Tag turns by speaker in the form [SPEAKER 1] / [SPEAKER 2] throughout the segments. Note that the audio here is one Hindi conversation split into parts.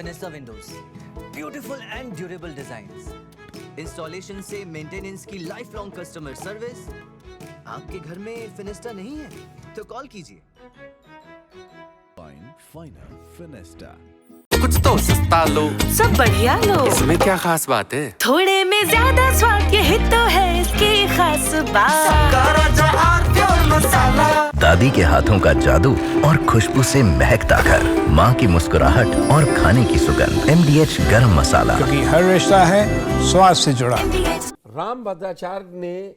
[SPEAKER 1] फिनिस्टा windows, beautiful and durable designs, installation से मेंटेनेंस की लाइफ लॉन्ग कस्टमर सर्विस। आपके घर में फिनिस्टा नहीं है तो कॉल कीजिए।
[SPEAKER 2] Final Finista.
[SPEAKER 3] कुछ तो सस्ता लो,
[SPEAKER 4] सब बढ़िया लो।
[SPEAKER 3] इसमें क्या खास बात है?
[SPEAKER 4] थोड़े में ज्यादा स्वाद, यही तो है इसकी खास बात।
[SPEAKER 5] दादी के हाथों का जादू और खुशबू से महकता घर, माँ की मुस्कुराहट और खाने की सुगंध। MDH गरम मसाला,
[SPEAKER 6] क्योंकि हर रिश्ता है स्वाद से जुड़ा।
[SPEAKER 7] राम भद्राचार्य ने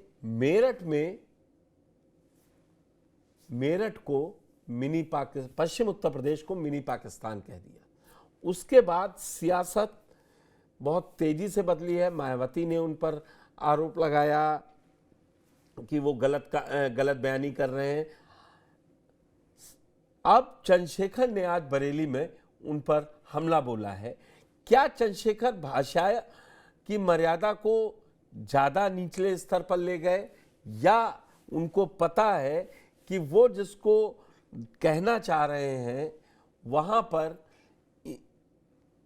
[SPEAKER 7] मेरठ को मिनी पाकिस्तान, पश्चिम उत्तर प्रदेश को मिनी पाकिस्तान कह दिया। उसके बाद सियासत बहुत तेजी से बदली है। मायावती ने उन पर आरोप लगाया कि वो गलत बयानी कर रहे हैं। अब चंद्रशेखर ने आज बरेली में उन पर हमला बोला है। क्या चंद्रशेखर भाषा की मर्यादा को ज़्यादा निचले स्तर पर ले गए, या उनको पता है कि वो जिसको कहना चाह रहे हैं वहाँ पर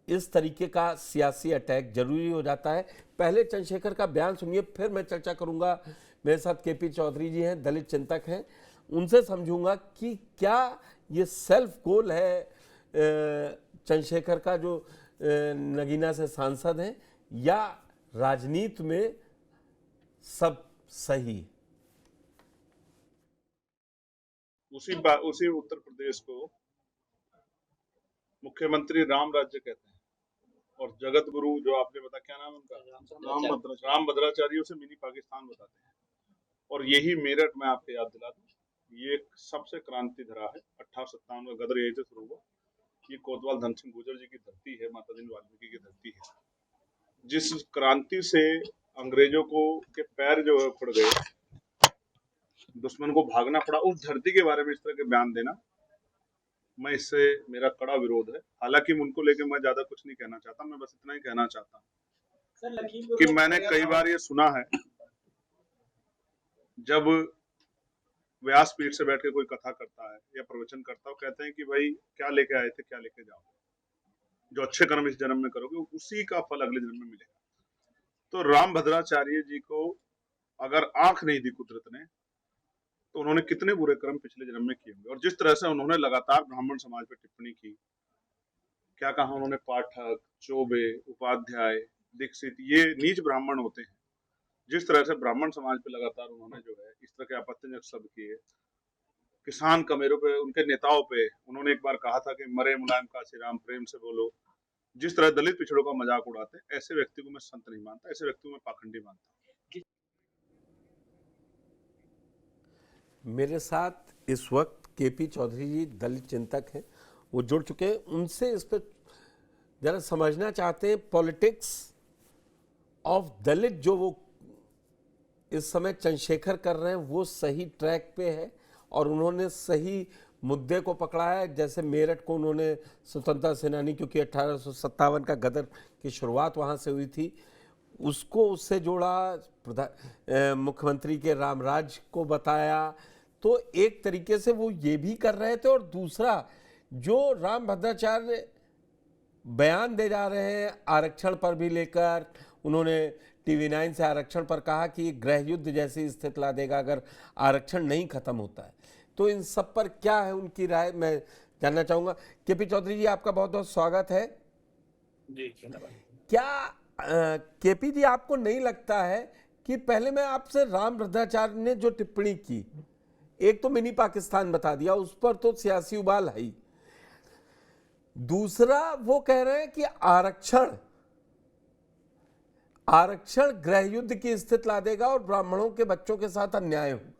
[SPEAKER 7] इस तरीके का सियासी अटैक जरूरी हो जाता है? पहले चंद्रशेखर का बयान सुनिए, फिर मैं चर्चा करूंगा। मेरे साथ KP चौधरी जी हैं, दलित चिंतक हैं, उनसे समझूंगा कि क्या ये सेल्फ गोल है चंद्रशेखर का जो नगीना से सांसद हैं, या राजनीति में सब सही?
[SPEAKER 8] उसी उत्तर प्रदेश को मुख्यमंत्री राम राज्य कहते हैं, और जगत गुरु जो आपने बताया, क्या नाम उनका, राम भद्राचार्य, उसे मिनी पाकिस्तान बताते हैं। और यही मेरठ में आपको याद दिला दूं, ये एक सबसे क्रांति धरा है। 1857 में गदर यहीं से शुरू हुआ। ये कोतवाल धन सिंह गुर्जर जी की धरती है, माता दीन वाल्मीकि की धरती है। जिस क्रांति से अंग्रेजों को के पैर जो है उखड़ गए, दुश्मन को भागना पड़ा, उस धरती के बारे में इस तरह के बयान देना, मैं इससे मेरा कड़ा विरोध है। हालांकि उनको लेके मैं ज्यादा कुछ नहीं कहना चाहता, मैं बस इतना ही कहना चाहता हूँ कि मैंने कई बार ये सुना है, जब व्यासपीठ से बैठ के कोई कथा करता है या प्रवचन करता है, कहते हैं कि भाई क्या लेके आए थे, क्या लेके जाओ, जो अच्छे कर्म इस जन्म में करोगे उसी का फल अगले जन्म में मिलेगा। तो राम भद्राचार्य जी को अगर आंख नहीं दी कुदरत ने, तो उन्होंने कितने बुरे कर्म पिछले जन्म में किए होंगे। और जिस तरह से उन्होंने लगातार ब्राह्मण समाज पर टिप्पणी की, क्या कहा उन्होंने, पाठक, चौबे, उपाध्याय, दीक्षित, ये नीच ब्राह्मण होते हैं। जिस तरह से ब्राह्मण समाज पे लगातार उन्होंने जो है इस तरह के आपत्तिजनक शब्द किए, किसान कमेरों पे, उनके नेताओं पे उन्होंने एक बार कहा था कि मरे मुलायम काशी राम, प्रेम से बोलो। जिस तरह दलित पिछड़ों का मजाक उड़ाते, ऐसे व्यक्ति को मैं संत नहीं मानता, ऐसे व्यक्ति को मैं पाखंडी मानता हूँ।
[SPEAKER 7] मेरे साथ इस वक्त KP चौधरी जी दलित चिंतक हैं, वो जुड़ चुके हैं। उनसे इस पर जरा समझना चाहते हैं, पॉलिटिक्स ऑफ दलित जो वो इस समय चंद्रशेखर कर रहे हैं, वो सही ट्रैक पे है और उन्होंने सही मुद्दे को पकड़ा है। जैसे मेरठ को उन्होंने स्वतंत्रता सेनानी, क्योंकि 1857 का गदर की शुरुआत वहाँ से हुई थी, उसको उससे जोड़ा, मुख्यमंत्री के रामराज को बताया। तो एक तरीके से वो ये भी कर रहे थे। और दूसरा, जो राम भद्राचार्य बयान दे जा रहे हैं आरक्षण पर भी लेकर, उन्होंने TV9 से आरक्षण पर कहा कि गृह युद्ध जैसी स्थिति ला देगा अगर आरक्षण नहीं खत्म होता है। तो इन सब पर क्या है उनकी राय, मैं जानना चाहूँगा। KP चौधरी जी, आपका बहुत बहुत स्वागत है
[SPEAKER 9] जी। धन्यवाद।
[SPEAKER 7] क्या KP जी, आपको नहीं लगता है कि पहले मैं आपसे राम भद्राचार्य ने जो टिप्पणी की, एक तो मिनी पाकिस्तान बता दिया, उस पर तो सियासी उबाल है ही, दूसरा वो कह रहे हैं कि आरक्षण गृह युद्ध की स्थिति ला देगा और ब्राह्मणों के बच्चों के साथ अन्याय होगा।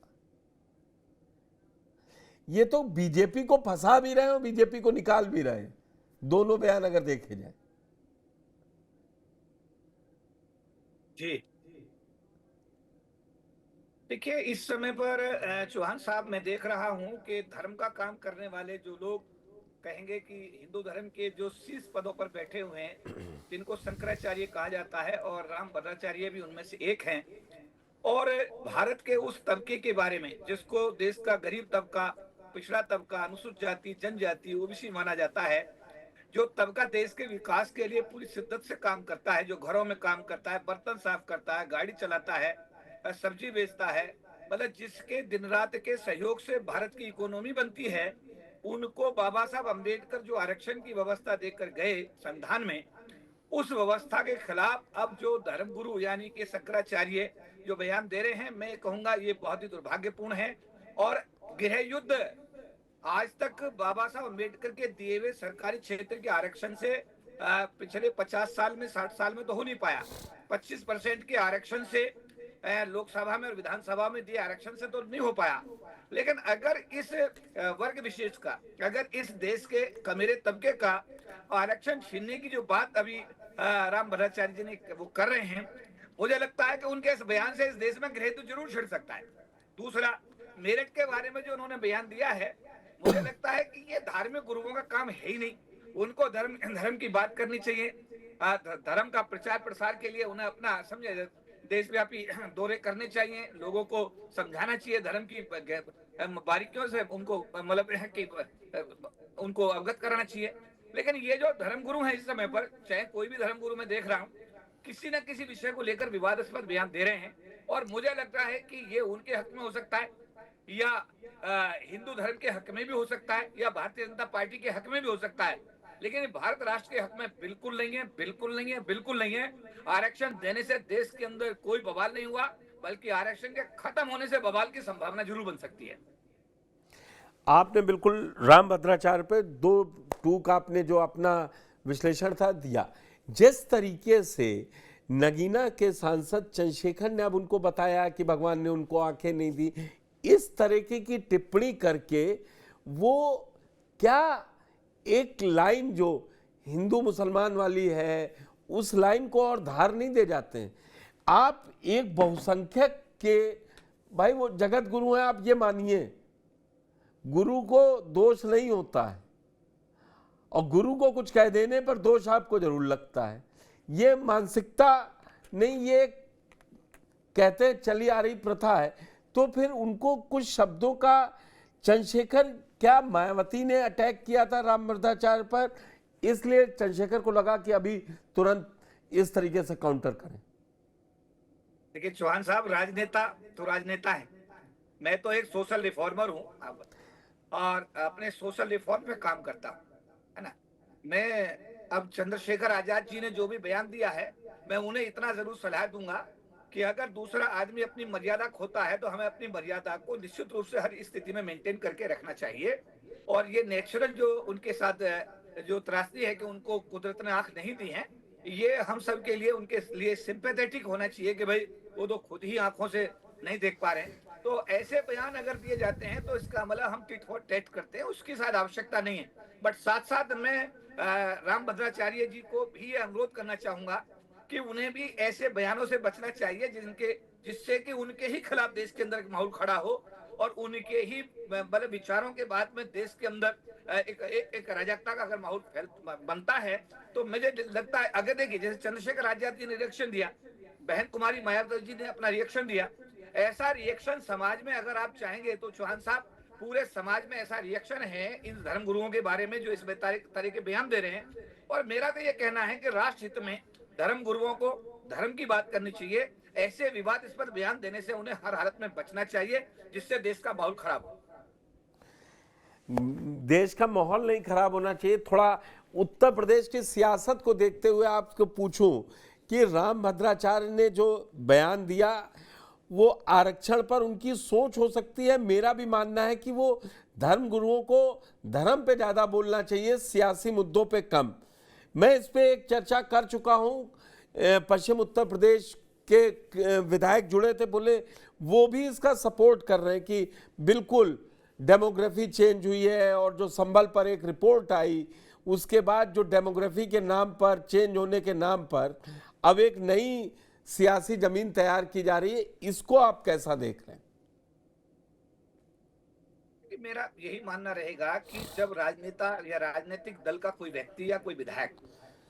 [SPEAKER 7] ये तो बीजेपी को फंसा भी रहे हैं और बीजेपी को निकाल भी रहे हैं, दोनों बयान अगर देखे जाए।
[SPEAKER 9] जी देखिए, इस समय पर चौहान साहब, मैं देख रहा हूं कि धर्म का काम करने वाले जो लोग कहेंगे कि हिंदू धर्म के जो शीर्ष पदों पर बैठे हुए हैं, जिनको शंकराचार्य कहा जाता है, और राम भद्राचार्य भी उनमें से एक हैं, और भारत के उस तबके के बारे में जिसको देश का गरीब तबका, पिछड़ा तबका, अनुसूचित जाति, जनजाति, OBC माना जाता है, जो तबका देश के विकास के लिए पूरी शिद्दत से काम करता है, जो घरों में काम करता है, बर्तन साफ करता है, गाड़ी चलाता है, सब्जी बेचता है, मतलब जिसके दिन रात के सहयोग से भारत की इकोनॉमी बनती है, उनको बाबा साहब अम्बेडकर जो आरक्षण की व्यवस्था देकर गए संविधान में, उस व्यवस्था के खिलाफ अब जो धर्मगुरु यानी कि शंकराचार्य जो बयान दे रहे हैं, मैं कहूंगा ये बहुत ही दुर्भाग्यपूर्ण है। और गृह युद्ध आज तक बाबा साहब अम्बेडकर के दिए हुए सरकारी क्षेत्र के आरक्षण से पिछले 50 साल में 60 साल में तो हो नहीं पाया। 25% के आरक्षण से लोकसभा में और विधानसभा में दिए आरक्षण से तो नहीं हो पाया। लेकिन अगर इस वर्ग विशेष का, अगर इस देश के कमेरे तबके का आरक्षण छीनने की जो बात अभी राम भद्राचार्य जी ने वो कर रहे हैं, मुझे लगता है कि उनके इस बयान से इस देश में गृह युद्ध जरूर छिड़ सकता है। दूसरा, मेरठ के बारे में जो उन्होंने बयान दिया है, मुझे लगता है कि ये धार्मिक गुरुओं का काम है ही नहीं। उनको धर्म की बात करनी चाहिए, धर्म का प्रचार प्रसार के लिए उन्हें अपना समझे देशव्यापी दौरे करने चाहिए, लोगों को समझाना चाहिए धर्म की बारीकियों से, उनको मतलब कि उनको अवगत कराना चाहिए। लेकिन ये जो धर्मगुरु हैं इस समय पर, चाहे कोई भी धर्मगुरु मैं देख रहा हूँ, किसी न किसी विषय को लेकर विवादास्पद बयान दे रहे हैं, और मुझे लगता है कि ये उनके हक में हो सकता है, या हिंदू धर्म के हक में भी हो सकता है, या भारतीय जनता पार्टी के हक में भी हो सकता है, लेकिन भारत राष्ट्र के हक में बिल्कुल नहीं है, बिल्कुल नहीं है, बिल्कुल नहीं है। आरक्षण देने से देश के अंदर कोई बवाल नहीं हुआ, बल्कि आरक्षण के खत्म होने से बवाल की संभावना जरूर बन सकती है।
[SPEAKER 7] आपने बिल्कुल राम भद्राचार्य पे दो टूक आपने जो अपना विश्लेषण था दिया। जिस तरीके से नगीना के सांसद चंद्रशेखर ने अब उनको बताया कि भगवान ने उनको आंखें नहीं दी, इस तरीके की टिप्पणी करके वो क्या एक लाइन जो हिंदू मुसलमान वाली है उस लाइन को और धार नहीं दे जाते हैं। आप एक बहुसंख्यक के भाई वो जगत गुरु हैं, आप ये मानिए, गुरु को दोष नहीं होता है, और गुरु को कुछ कह देने पर दोष आपको जरूर लगता है। ये मानसिकता नहीं, ये कहते चली आ रही प्रथा है। तो फिर उनको कुछ शब्दों का चंद्रशेखर, क्या मायावती ने अटैक किया था राम भद्राचार्य पर, इसलिए चंद्रशेखर को लगा कि अभी तुरंत इस तरीके से काउंटर करें।
[SPEAKER 9] देखिए चौहान साहब, राजनेता तो राजनेता है, मैं तो एक सोशल रिफॉर्मर हूं और अपने सोशल रिफॉर्म पे काम करता हूं, है ना। मैं अब चंद्रशेखर आजाद जी ने जो भी बयान दिया है, मैं उन्हें इतना जरूर सलाह दूंगा कि अगर दूसरा आदमी अपनी मर्यादा खोता है तो हमें अपनी मर्यादा को निश्चित रूप से हर स्थिति में मेंटेन करके रखना चाहिए। और ये नेचुरल जो उनके साथ जो त्रासदी है कि उनको कुदरत ने आंख नहीं दी है, ये हम सब के लिए उनके लिए सिंपैथेटिक होना चाहिए कि भाई वो तो खुद ही आंखों से नहीं देख पा रहे हैं। तो ऐसे बयान अगर दिए जाते हैं तो इसका मतलब हम टिट फॉर टैट करते हैं, उसकी शायद आवश्यकता नहीं है। बट साथ साथ मैं राम भद्राचार्य जी को भी अनुरोध करना चाहूंगा कि उन्हें भी ऐसे बयानों से बचना चाहिए जिससे कि उनके ही खिलाफ देश के अंदर एक माहौल खड़ा हो और उनके ही मतलब विचारों के बाद में देश के अंदर एक अराजकता का अगर माहौल बनता है तो मुझे लगता है, अगर देखिए जैसे चंद्रशेखर आजाद जी ने रिएक्शन दिया, बहन कुमारी मायावती जी ने अपना रिएक्शन दिया, ऐसा रिएक्शन समाज में अगर आप चाहेंगे तो चौहान साहब पूरे समाज में ऐसा रिएक्शन है इन धर्म गुरुओं के बारे में जो इस तरह के बयान दे रहे हैं। और मेरा तो ये कहना है कि राष्ट्र हित में धर्म गुरुओं को धर्म की बात करनी चाहिए, ऐसे विवादास्पद बयान देने से उन्हें हर हालत में बचना चाहिए जिससे देश का माहौल खराब हो।
[SPEAKER 7] देश का माहौल नहीं खराब होना चाहिए। थोड़ा उत्तर प्रदेश की सियासत को देखते हुए आपको पूछूं कि राम भद्राचार्य ने जो बयान दिया वो आरक्षण पर उनकी सोच हो सकती है। मेरा भी मानना है कि वो धर्म गुरुओं को धर्म पे ज़्यादा बोलना चाहिए, सियासी मुद्दों पे कम। मैं इस पे एक चर्चा कर चुका हूँ। पश्चिम उत्तर प्रदेश के विधायक जुड़े थे, बोले वो भी इसका सपोर्ट कर रहे हैं कि बिल्कुल डेमोग्राफी चेंज हुई है। और जो संभल पर एक रिपोर्ट आई उसके बाद जो डेमोग्राफी के नाम पर, चेंज होने के नाम पर अब एक नई सियासी जमीन तैयार की जा रही है, इसको आप कैसा देख रहे हैं?
[SPEAKER 9] मेरा यही मानना रहेगा कि जब राजनेता या राजनीतिक दल का कोई व्यक्ति या कोई विधायक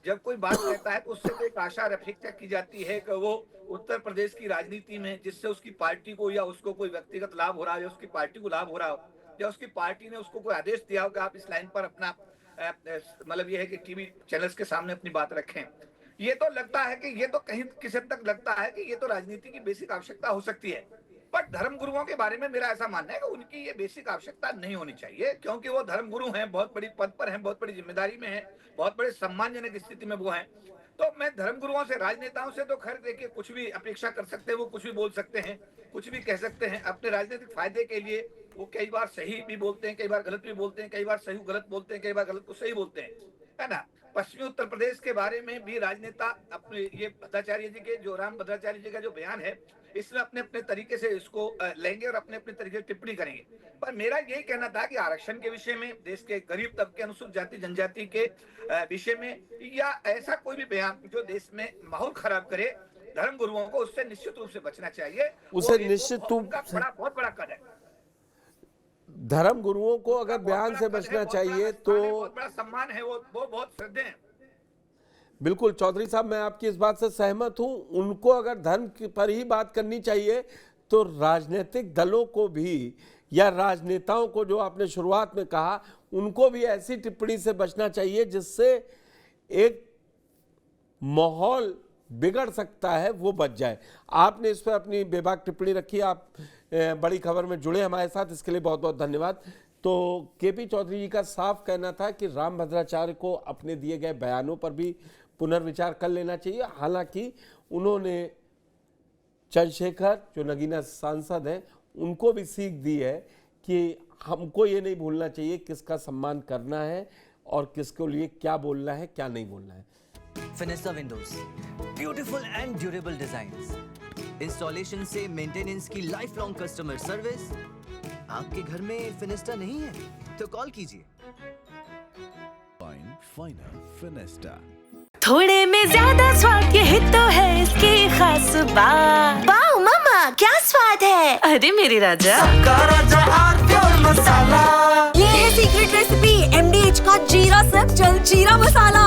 [SPEAKER 9] जब कोई बात कहता है तो उससे तो एक आशा अपेक्षा की जाती है कि वो उत्तर प्रदेश की राजनीति में जिससे उसकी पार्टी को या उसको कोई व्यक्तिगत लाभ हो रहा है या उसकी पार्टी को लाभ हो रहा हो या उसकी पार्टी ने उसको कोई आदेश दिया हो कि आप इस लाइन पर अपना मतलब ये है कि टीवी चैनल्स के सामने अपनी बात रखें। ये तो लगता है कि ये तो कहीं किसी हद तक लगता है कि ये तो राजनीति की बेसिक आवश्यकता हो सकती है, पर धर्म गुरुओं के बारे में मेरा ऐसा मानना है कि उनकी ये बेसिक आवश्यकता नहीं होनी चाहिए, क्योंकि वो धर्म गुरु हैं, बहुत बड़ी पद पर हैं, बहुत बड़ी जिम्मेदारी में हैं, बहुत बड़े सम्मानजनक स्थिति में वो हैं। तो मैं धर्म गुरुओं से, राजनेताओं से तो खैर देखिए कुछ भी अपेक्षा कर सकते हैं, वो कुछ भी बोल सकते हैं, कुछ भी कह सकते हैं अपने राजनीतिक फायदे के लिए। वो कई बार सही भी बोलते हैं, कई बार गलत भी बोलते हैं, कई बार सही गलत बोलते हैं, कई बार गलत को सही बोलते हैं, है ना। पश्चिमी उत्तर प्रदेश के बारे में भी राजनेता अपने ये भद्राचार्य जी के, जो राम भद्राचार्य जी का जो बयान है, इसमें अपने अपने तरीके से इसको लेंगे और अपने अपने तरीके से टिप्पणी करेंगे। पर मेरा यही कहना था कि आरक्षण के विषय में, देश के गरीब तबके, अनुसूचित जाति जनजाति के विषय में, या ऐसा कोई भी बयान जो देश में माहौल खराब करे, धर्म गुरुओं को उससे निश्चित रूप से बचना चाहिए।
[SPEAKER 7] उसे निश्चित रूप से
[SPEAKER 9] बहुत बड़ा कद है।
[SPEAKER 7] धर्म गुरुओं को अगर बयान से बचना चाहिए तो
[SPEAKER 9] बहुत बड़ा सम्मान है, वो बहुत श्रद्धेय हैं।
[SPEAKER 7] बिल्कुल चौधरी साहब, मैं आपकी इस बात से सहमत हूं। उनको अगर धर्म पर ही बात करनी चाहिए तो राजनीतिक दलों को भी, या राजनेताओं को, जो आपने शुरुआत में कहा, उनको भी ऐसी टिप्पणी से बचना चाहिए जिससे एक माहौल बिगड़ सकता है वो बच जाए। आपने इस पर अपनी बेबाक टिप्पणी रखी, आप बड़ी खबर में जुड़े हमारे साथ, इसके लिए बहुत बहुत धन्यवाद। तो केपी चौधरी जी का साफ कहना था कि राम भद्राचार्य को अपने दिए गए बयानों पर भी पुनर्विचार कर लेना चाहिए। हालांकि उन्होंने चंद्रशेखर, जो नगीना सांसद हैं, उनको भी सीख दी है कि हमको ये नहीं भूलना चाहिए किसका सम्मान करना है और किसके लिए क्या बोलना है, क्या नहीं बोलना है।
[SPEAKER 1] Finista windows, beautiful and durable designs, installation से मेंटेनेंस की लाइफ लॉन्ग कस्टमर सर्विस। आपके घर में फिनिस्टा नहीं है तो कॉल कीजिए।
[SPEAKER 2] Fine Finer Finesta.
[SPEAKER 4] थोड़े में ज्यादा स्वाद, यही तो है इसकी खास बात।
[SPEAKER 10] वाओ मम्मा, क्या स्वाद है।
[SPEAKER 4] अरे मेरी राजा,
[SPEAKER 10] ये है सीक्रेट रेसिपी MDH का जीरा सिर्फ जलजीरा मसाला।